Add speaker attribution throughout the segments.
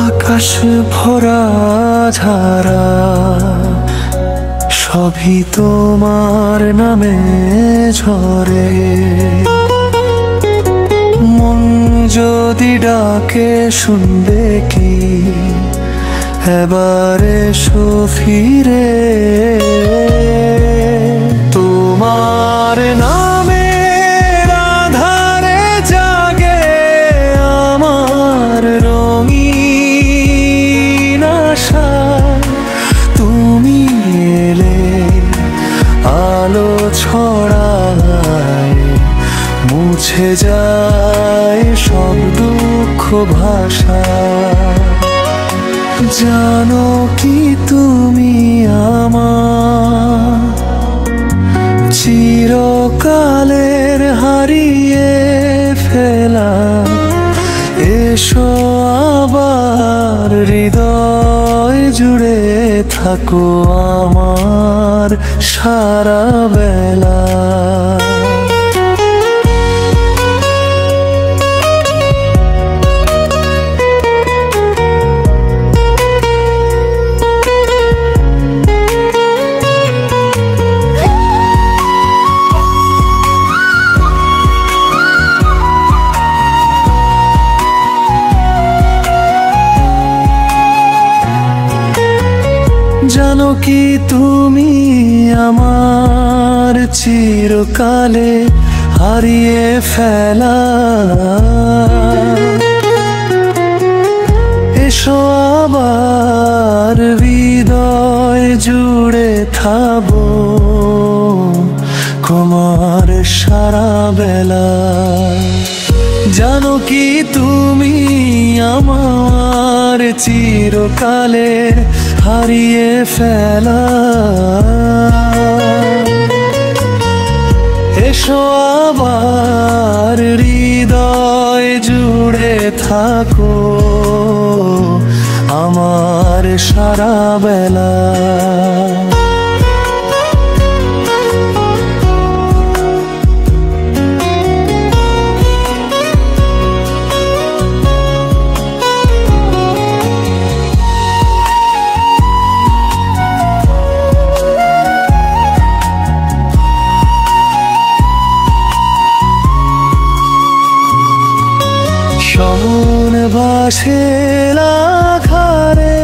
Speaker 1: আকাশ ভরা ঝারা সবই তোমার নামে ঝরে, মন যদি ডাকে শুনবে কি এবারে এসো ফিরে। তোমার নামে আধারে জাগে আমার রঙিন আশা, তুমি এলে আলো ছড়ায়, মুছে যায় সব দুঃখ ভাষা। জানো কি তুমি আমার চিরকালের হারিয়ে ফেলা, এসো আবার হৃদয় জুড়ে থাকো আমার সারা বেলা। জানো কি তুমি আমার চিরকালে হারিয়ে ফেলা, এসো আবার হৃদয় জুড়ে থাকো তোমার সারা বেলা। জানো কি তুমি আমার চিরকালে হারিয়ে ফেলা, এসো আবার হৃদয় জুড়ে থাকো আমার সারা বেলা। শোন ভাসে লাখারে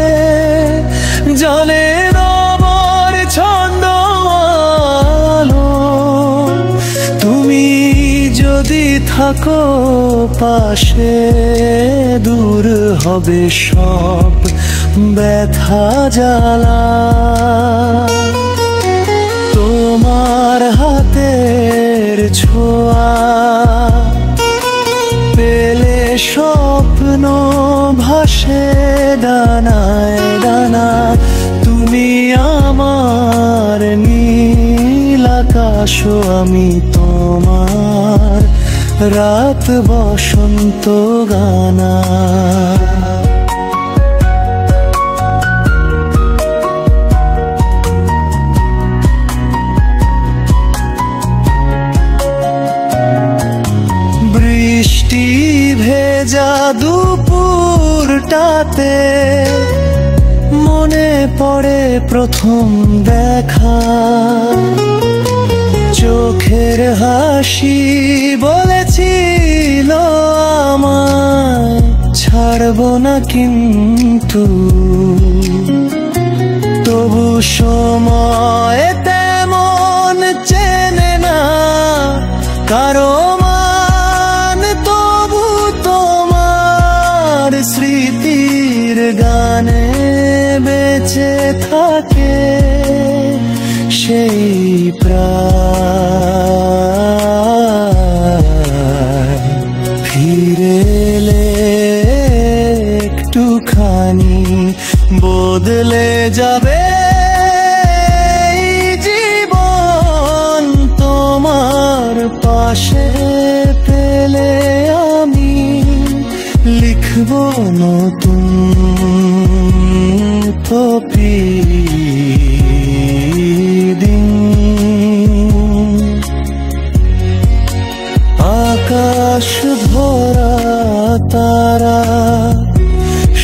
Speaker 1: জলে নবর ছন্দ আলো, তুমি যদি থাকো পাশে দূর হবে সব ব্যথা জ্বালা। তোমার হাতের ছোঁয়া পেলে স্বপ্ন ভাসে ডানায় ডানা, তুমি আমার নীল আকাশ, আমি তোমার রাত বসন্ত গানা। বৃষ্টি ভেজা দুপুরটাতে মনে পড়ে প্রথম দেখা, চোখের হাসি বলেছিল আমায় ছাড়বো না, কিন্তু তবু সময় তেমন চেনে না কারো মান, তবু তোমার স্মৃতির গানে বেঁচে থাকে সেই প্রাণ। পাশে পেলে আমি লিখব নতুন প্রতিদিন। আকাশ ভরা তারা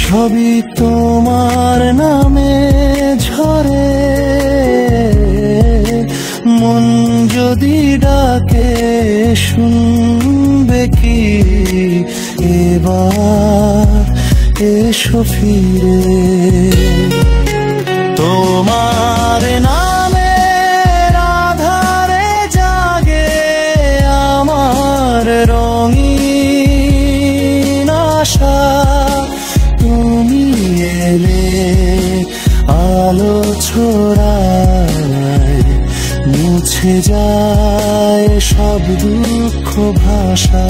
Speaker 1: সবই তোমার নামে ঝরে, মন যদি ডাকে শুনবে কি এবার এসো ফিরে। তোমার নামে আধারে জাগে আমার রঙিন আশা, তুমি এলে আলো ছড়ায় মুছে যায় সব দুঃখ ভাষা।